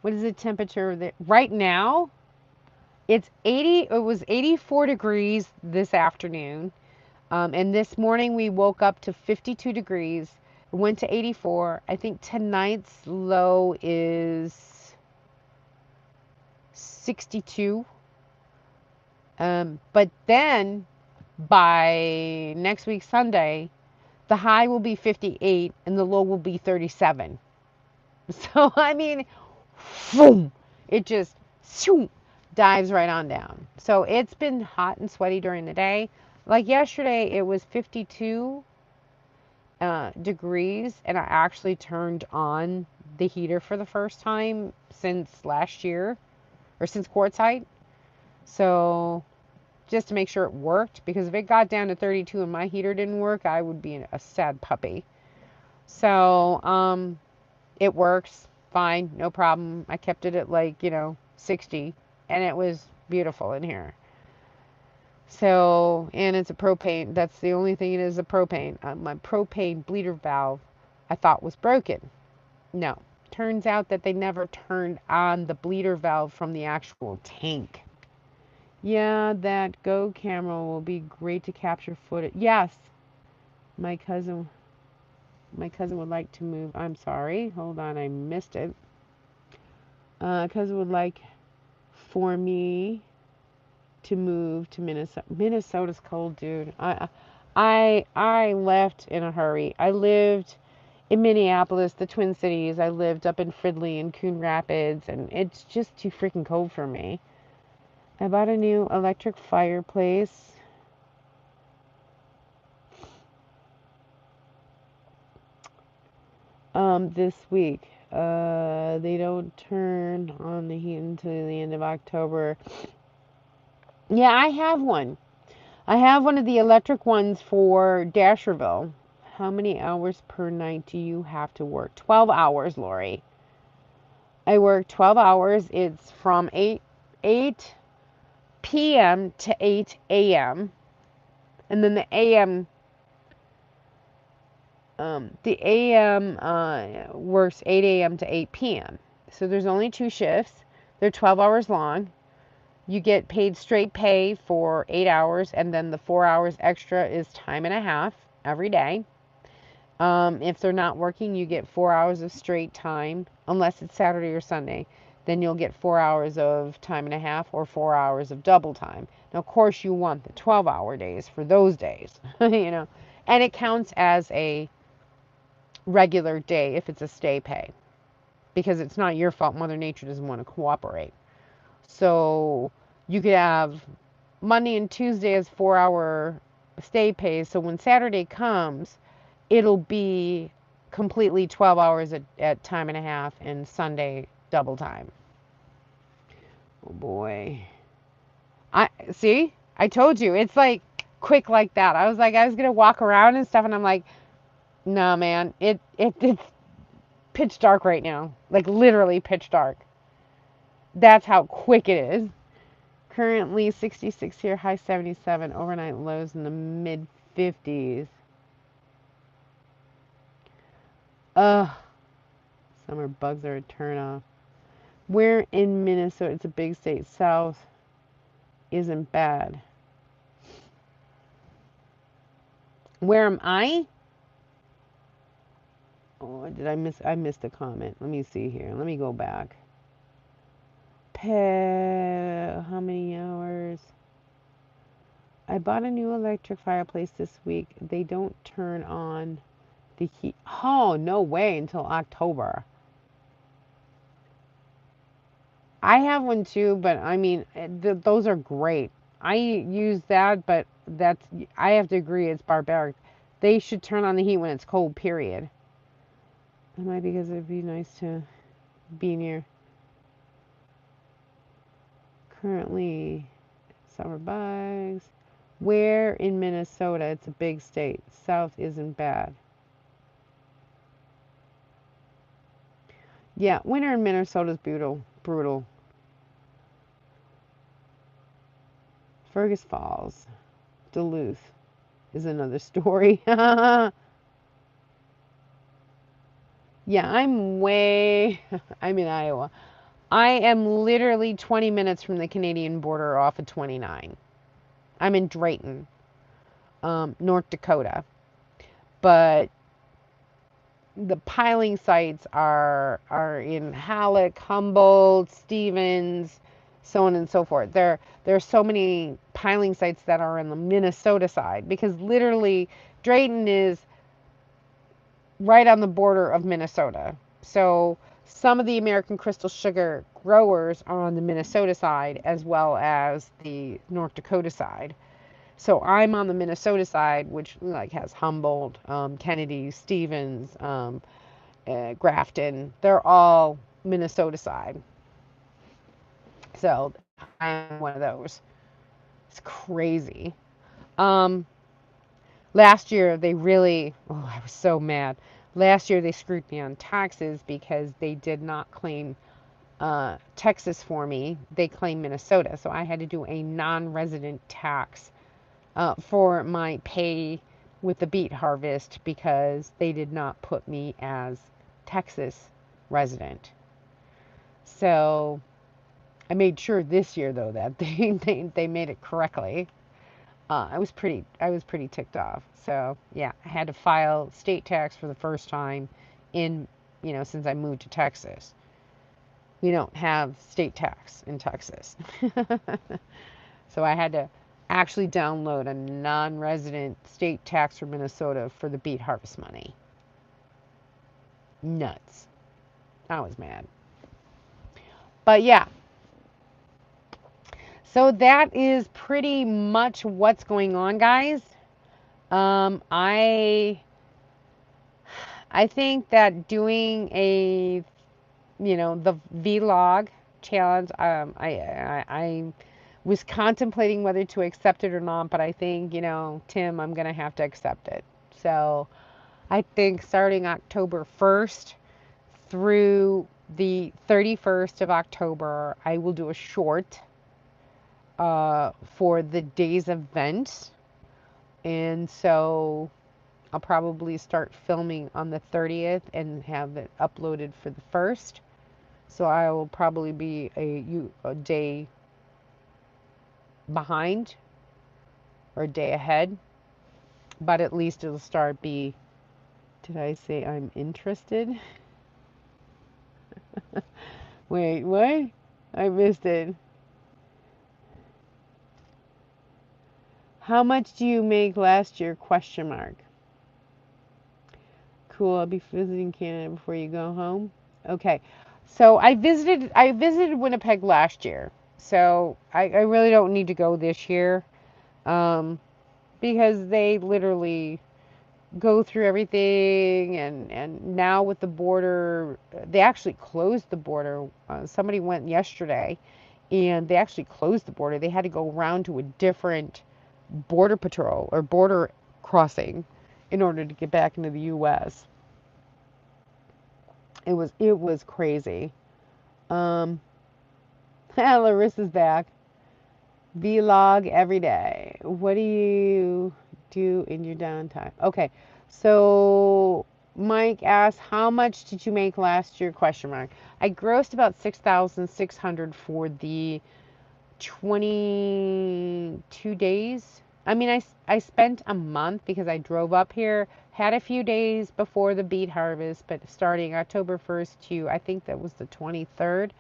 What is the temperature that right now? It's 80. It was 84 degrees this afternoon. And this morning we woke up to 52 degrees, went to 84. I think tonight's low is 62. But then by next week, Sunday, the high will be 58 and the low will be 37. So, I mean, boom, it just dives right on down. So it's been hot and sweaty during the day. Like yesterday, it was 52 degrees, and I actually turned on the heater for the first time since last year, or since quartzite. So just to make sure it worked, because if it got down to 32 and my heater didn't work, I would be a sad puppy. So it works fine, no problem. I kept it at 60, and it was beautiful in here. So, and it's a propane. That's the only thing it is, a propane. My propane bleeder valve I thought was broken. No. Turns out that they never turned on the bleeder valve from the actual tank. Yeah, that Go camera will be great to capture footage. Yes. My cousin would like to move. I'm sorry. Hold on, I missed it. Cousin would like for me to move to Minnesota. Minnesota's cold, dude. I left in a hurry. I lived in Minneapolis, the Twin Cities. I lived up in Fridley and Coon Rapids, and it's just too freaking cold for me. I bought a new electric fireplace. This week. They don't turn on the heat until the end of October. Yeah, I have one. I have one of the electric ones for Dasherville. How many hours per night do you have to work? 12 hours, Lori. I work 12 hours. It's from 8 p.m. to 8 a.m. And then the a.m. Works 8 a.m. to 8 p.m. So there's only 2 shifts. They're 12 hours long. You get paid straight pay for 8 hours, and then the 4 hours extra is time and a half every day. If they're not working, you get 4 hours of straight time, unless it's Saturday or Sunday. Then you'll get 4 hours of time and a half or 4 hours of double time. Now, of course, you want the 12-hour days for those days, and it counts as a regular day if it's a stay pay, because it's not your fault Mother Nature doesn't want to cooperate. So you could have Monday and Tuesday as 4-hour stay pays. So when Saturday comes, it'll be completely 12 hours at time and a half, and Sunday double time. Oh boy. I told you, it's like quick like that. I was going to walk around and stuff, and I'm like, no, man, it's pitch dark right now. Like literally pitch dark. That's how quick it is. Currently 66 here, high 77, overnight lows in the mid 50s. Ugh, summer bugs are a turn off. Where in Minnesota? It's a big state. South isn't bad. Where am I? Oh, did I miss? I missed a comment. Let me see here. Let me go back. How many hours? I bought a new electric fireplace this week. They don't turn on the heat. Oh, no way until October. I have one too, but I mean, those are great. I use that, but I have to agree, it's barbaric. They should turn on the heat when it's cold, period. It might because it'd be nice to be near. Currently, summer bugs. Where in Minnesota? It's a big state. South isn't bad. Yeah, winter in Minnesota is brutal. Brutal. Fergus Falls, Duluth is another story. Yeah, I'm in Iowa. I am literally 20 minutes from the Canadian border off of 29. I'm in Drayton, North Dakota. But the piling sites are in Halleck, Humboldt, Stevens, so on and so forth. There's so many piling sites that are on the Minnesota side because literally Drayton is right on the border of Minnesota. So some of the American crystal sugar growers are on the Minnesota side as well as the North Dakota side. So I'm on the Minnesota side, which like has Humboldt, Kennedy, Stevens, Grafton. They're all Minnesota side. So I'm one of those. It's crazy. Um, Last year they really, oh, I was so mad. Last year they screwed me on taxes because they did not claim Texas for me. They claimed Minnesota. So I had to do a non-resident tax for my pay with the Beet Harvest because they did not put me as Texas resident. So I made sure this year though that they made it correctly. I was pretty ticked off. So yeah, I had to file state tax for the first time in since I moved to Texas. We don't have state tax in Texas. So I had to actually download a non-resident state tax for Minnesota for the Beet Harvest money. Nuts. I was mad. But yeah. So that is pretty much what's going on, guys. I think that doing the vlog challenge, I was contemplating whether to accept it or not, but I think, Tim, I'm gonna have to accept it. So I think starting October 1st through the 31st of October, I will do a short for the day's event. And so I'll probably start filming on the 30th and have it uploaded for the 1st. So I will probably be a day behind or a day ahead. But at least it'll start be, did I say I'm interested? Wait, what? I missed it. How much do you make last year? Question mark. Cool. I'll be visiting Canada before you go home. Okay. So I visited Winnipeg last year. So I really don't need to go this year. Because they literally go through everything and now with the border, they actually closed the border. Somebody went yesterday and they actually closed the border. They had to go around to a different border patrol or border crossing in order to get back into the US. It was crazy. Um Larissa's back. Vlog every day. What do you do in your downtime? Okay. So Mike asks, how much did you make last year? Question mark. I grossed about 6,600 for the 22 days. I mean, I spent a month because I drove up here, had a few days before the beet harvest, but starting October 1st to I think that was the 23rd,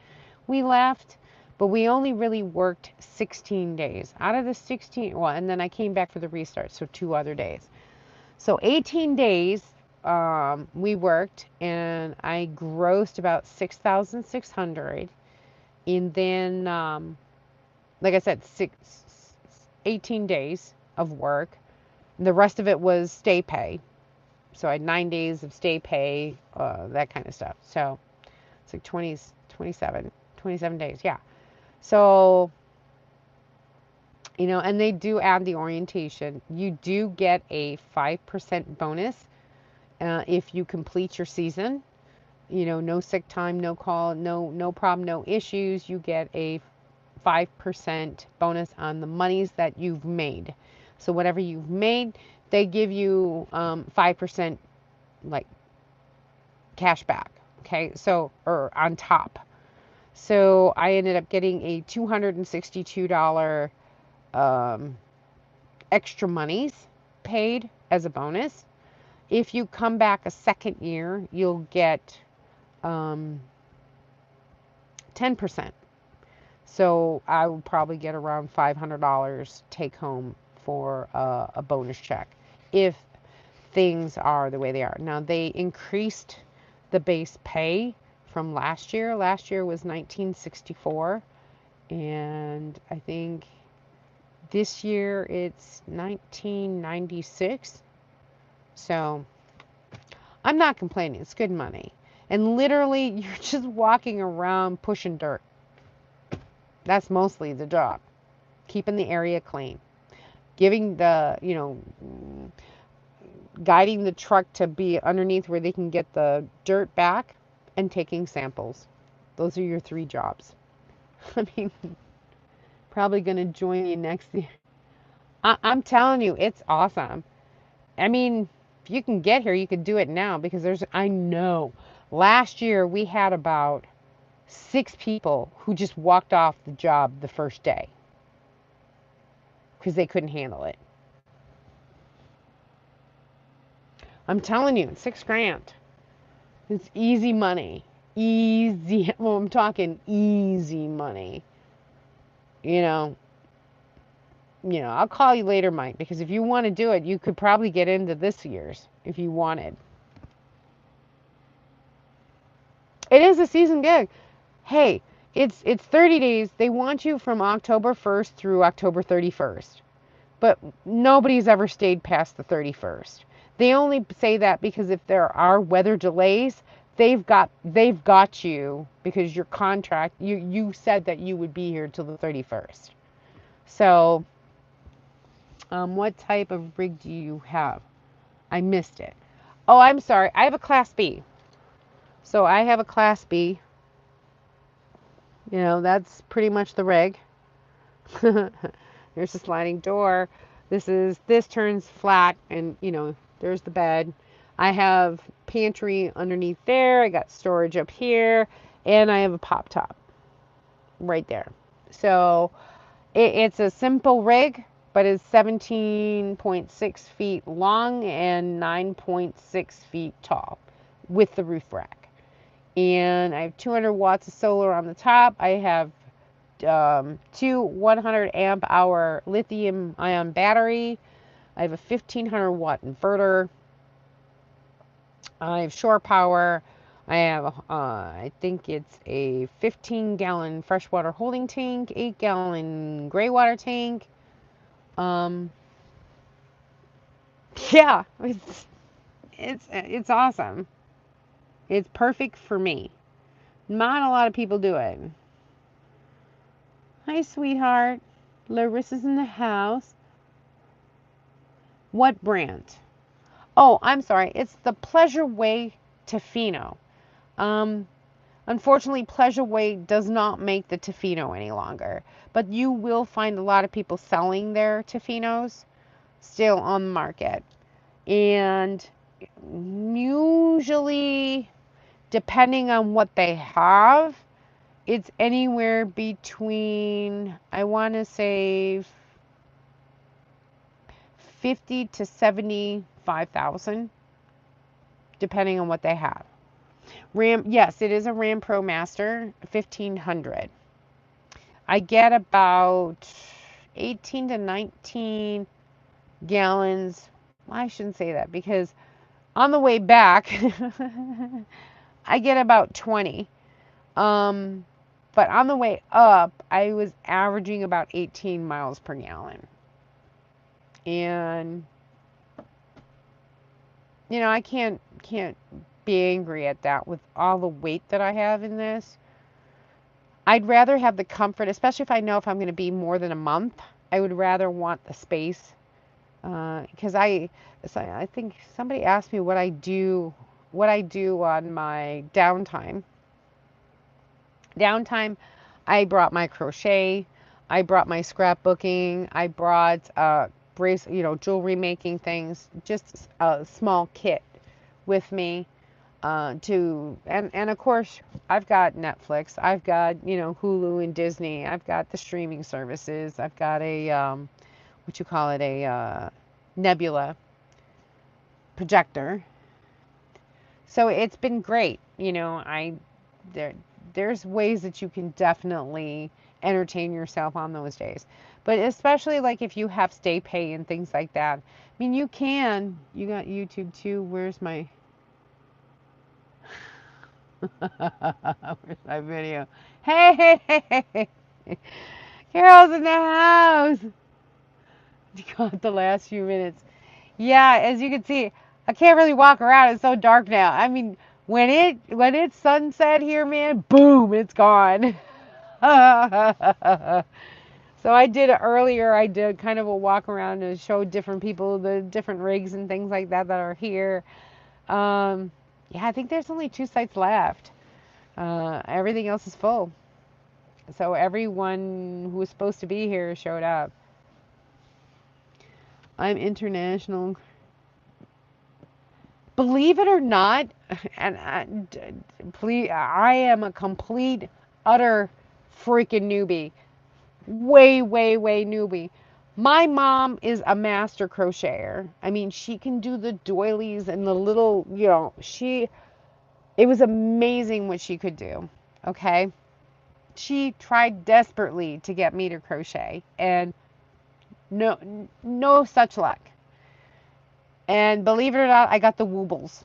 we left. But we only really worked 16 days. Out of the 16, well, and then I came back for the restart, so 2 other days. So 18 days we worked, and I grossed about 6,600. And then, like I said, 18 days of work. The rest of it was stay pay. So I had 9 days of stay pay, that kind of stuff. So it's like 27 days. Yeah. So, and they do add the orientation. You do get a 5% bonus if you complete your season. No sick time, no call, no problem, no issues. You get a 5% bonus on the monies that you've made. So whatever you've made, they give you 5% like cash back. Okay, so or on top. So I ended up getting a $262 extra monies paid as a bonus. If you come back a second year, you'll get 10%. So I would probably get around $500 take home for a bonus check if things are the way they are. Now, they increased the base pay from last year. Last year was $19.64, and I think this year it's $19.96. So I'm not complaining. It's good money. And literally, you're just walking around pushing dirt. That's mostly the job. Keeping the area clean. Giving guiding the truck to be underneath where they can get the dirt back, and taking samples. Those are your 3 jobs. I mean, probably going to join you next year. I'm telling you, it's awesome. I mean, if you can get here, you could do it now because I know last year we had about 6 people who just walked off the job the first day because they couldn't handle it. I'm telling you, it's $6,000. It's easy money. Easy. Well, I'm talking easy money. I'll call you later, Mike, because if you want to do it, you could probably get into this year's if you wanted. It is a season gig. Hey, it's 30 days. They want you from October 1st through October 31st. But nobody's ever stayed past the 31st. They only say that because if there are weather delays, they've got you because your contract, you said that you would be here till the 31st. So, what type of rig do you have? I missed it. Oh, I'm sorry. I have a Class B. So I have a Class B. That's pretty much the rig. There's a sliding door. This turns flat, and there's the bed. I have pantry underneath there. I got storage up here, and I have a pop top right there. So it's a simple rig, but it's 17.6 feet long and 9.6 feet tall with the roof rack. And I have 200 watts of solar on the top. I have 2 100 amp hour lithium ion battery. I have a 1500 watt inverter. I have shore power. I have I think it's a 15-gallon freshwater holding tank, 8-gallon gray water tank. Yeah, it's awesome. It's perfect for me. Not a lot of people do it. Hi, sweetheart. Larissa's in the house. What brand? Oh, I'm sorry. It's the Pleasure Way Tofino. Unfortunately, Pleasure Way does not make the Tofino any longer. But you will find a lot of people selling their Tofinos still on the market. And usually, depending on what they have, it's anywhere between, I want to say, 50 to 75,000, depending on what they have. Ram, yes, it is a Ram Pro Master 1500. I get about 18 to 19 gallons. Well, I shouldn't say that because on the way back, I get about 20. Um, but on the way up, I was averaging about 18 miles per gallon. And I can't be angry at that with all the weight that I have in this. I'd rather have the comfort, especially if I know if I'm going to be more than a month. I would rather want the space because I think somebody asked me what I do on my downtime. Downtime, I brought my crochet, I brought my scrapbooking, I brought jewelry making things, just a small kit with me and of course I've got Netflix, I've got Hulu and Disney, I've got the streaming services, I've got a what you call it, a Nebula projector. So it's been great. There there's ways that you can definitely entertain yourself on those days. But especially like if you have stay pay and things like that. I mean, you got YouTube too. Where's my where's my video? Hey, Carol's in the house. You got the last few minutes. Yeah, as you can see, I can't really walk around. It's so dark now. I mean, when it's sunset here, man, boom, it's gone. So I did earlier. I did kind of a walk around and show different people the different rigs and things like that that are here. Um, yeah, I think there's only 2 sites left. Everything else is full. So everyone who was supposed to be here showed up. I'm international. Believe it or not, and please, I am a complete, utter freaking newbie. Way, way, way newbie. My mom is a master crocheter. I mean, she can do the doilies and the little, it was amazing what she could do. Okay. She tried desperately to get me to crochet and no such luck. And believe it or not, I got the woobles.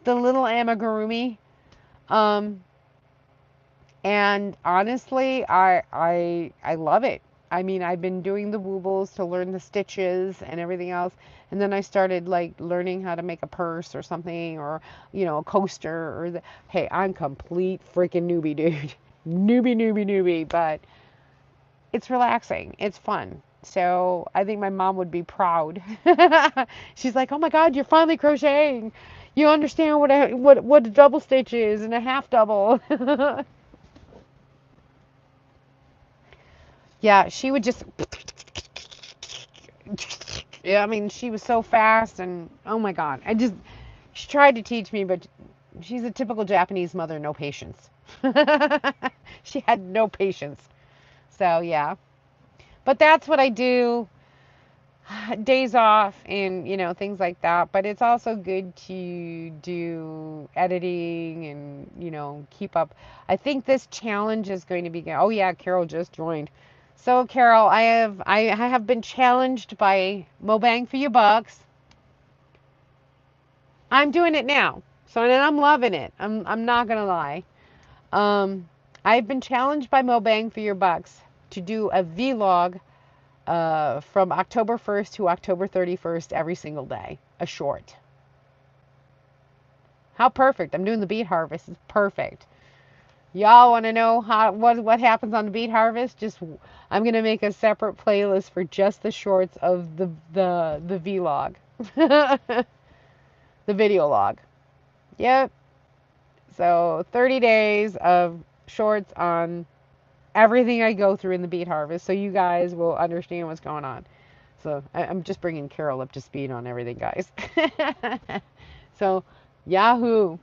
The little amigurumi. Um, and honestly, I love it. I mean, I've been doing the woobles to learn the stitches and everything else. And then I started like learning how to make a purse or something or, a coaster hey, I'm complete freaking newbie, dude. Newbie, newbie, newbie. But it's relaxing. It's fun. So I think my mom would be proud. She's like, "Oh my God, you're finally crocheting. You understand what a double stitch is and a half double." Yeah, she would just. Yeah, I mean, she was so fast, and oh my God, she tried to teach me, but she's a typical Japanese mother, no patience. She had no patience. So yeah, but that's what I do. Days off and things like that, but it's also good to do editing and keep up. I think this challenge is going to be good. Oh yeah, Carol just joined. So Carol, I have been challenged by Mo Bang for Your Bucks. I'm doing it now, so and I'm loving it. I'm not gonna lie. um I've been challenged by Mo Bang for Your Bucks to do a vlog from October 1st to October 31st every single day. A short. How perfect. I'm doing the Beet Harvest. It's perfect. Y'all want to know what happens on the Beet Harvest? I'm going to make a separate playlist for just the shorts of the vlog. The video log. Yep. So 30 days of shorts on everything I go through in the Beet Harvest so you guys will understand what's going on. So I'm just bringing Carol up to speed on everything, guys. So Yahoo,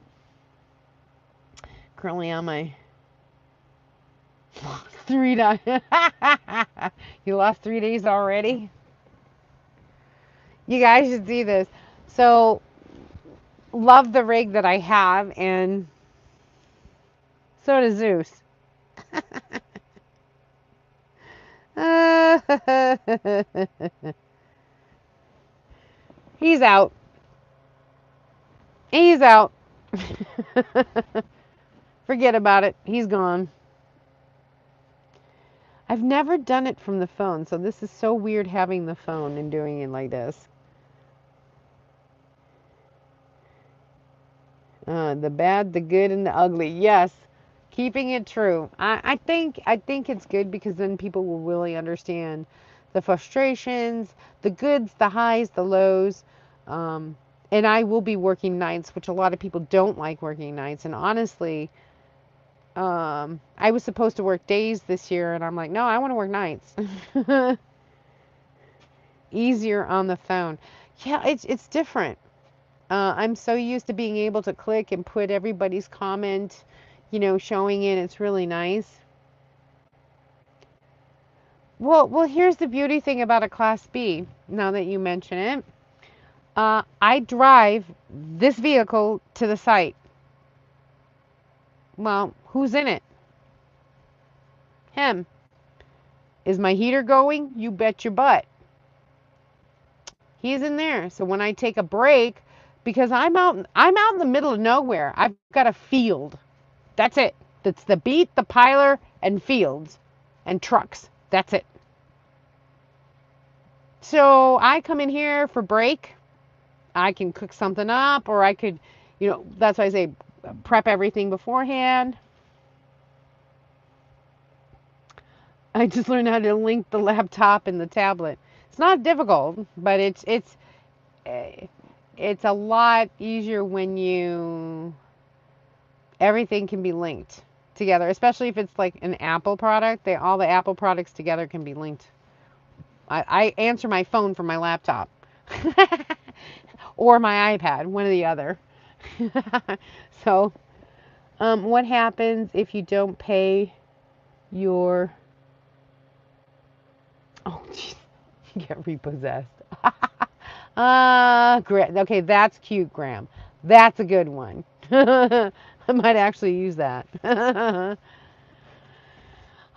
currently on my 3 days. You lost 3 days already? You guys should see this. So love the rig that I have, and so does Zeus. He's out. He's out. Forget about it. He's gone. I've never done it from the phone, so this is so weird having the phone and doing it like this. The bad, the good, and the ugly. Yes, keeping it true. I think it's good because then people will really understand the frustrations, the goods, the highs, the lows. And I will be working nights, which a lot of people don't like working nights. And honestly, I was supposed to work days this year, and I'm like, no, I want to work nights. Easier on the phone. Yeah, it's different. I'm so used to being able to click and put everybody's comment, showing it. It's really nice. Well, here's the beauty thing about a Class B, now that you mention it. I drive this vehicle to the site. Well, who's in it? Him. Is my heater going? You bet your butt. He's in there. So when I take a break, because I'm out in the middle of nowhere. I've got a field. That's it. That's the beet, the piler, and fields and trucks. That's it. So I come in here for break. I can cook something up, or I could, that's why I say prep everything beforehand. I just learned how to link the laptop and the tablet. It's not difficult, but it's a lot easier when everything can be linked together, especially if it's like an Apple product. All the Apple products together can be linked. I answer my phone from my laptop or my iPad, one or the other. So, what happens if you don't pay your... Oh, jeez. You get repossessed. Okay, that's cute, Graham. That's a good one. I might actually use that.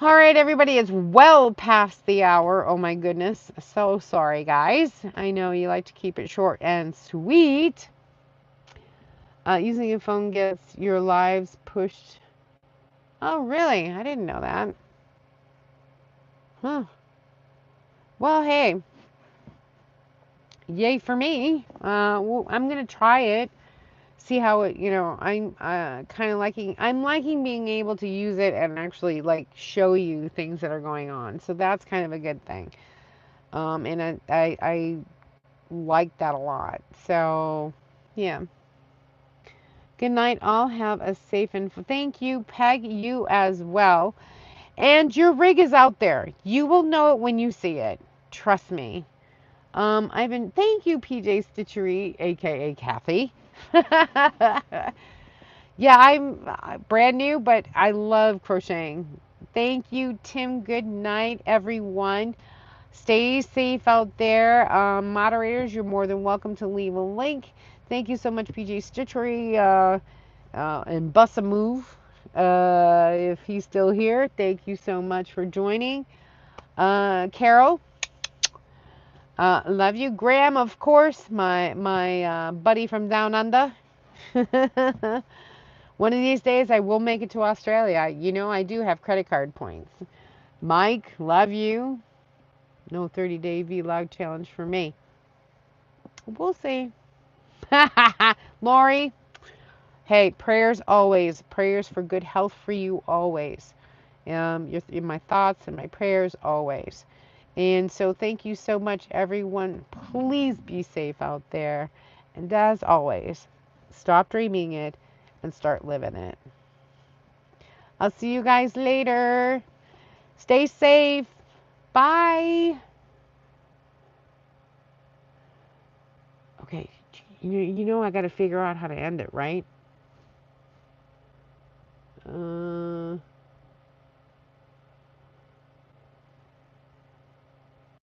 All right, everybody, it's well past the hour. Oh my goodness. So sorry, guys. I know you like to keep it short and sweet. Using your phone gets your lives pushed. Oh, really? I didn't know that. Huh. Well, hey. Yay for me. Well, I'm going to try it. See how it, I'm I'm liking being able to use it and actually like show you things that are going on. So that's kind of a good thing. And I like that a lot. So yeah. Good night. All have a safe and thank you, Peg, you as well. And your rig is out there. You will know it when you see it. Trust me. Thank you, PJ Stitchery, aka Kathy. Yeah, I'm brand new, but I love crocheting. Thank you, Tim. Good night, everyone. Stay safe out there. Moderators, you're more than welcome to leave a link. Thank you so much, PJ Stitchery, and Bus a Move. If he's still here, thank you so much for joining. Carol, love you. Graham, of course, my buddy from down under. One of these days, I will make it to Australia. I do have credit card points. Mike, love you. No 30-day vlog challenge for me. We'll see. Lori, hey, prayers always. Prayers for good health for you always. You're in my thoughts and my prayers always. And so thank you so much, everyone. Please be safe out there. And as always, stop dreaming it and start living it. I'll see you guys later. Stay safe. Bye. You know I got to figure out how to end it, right? Uh,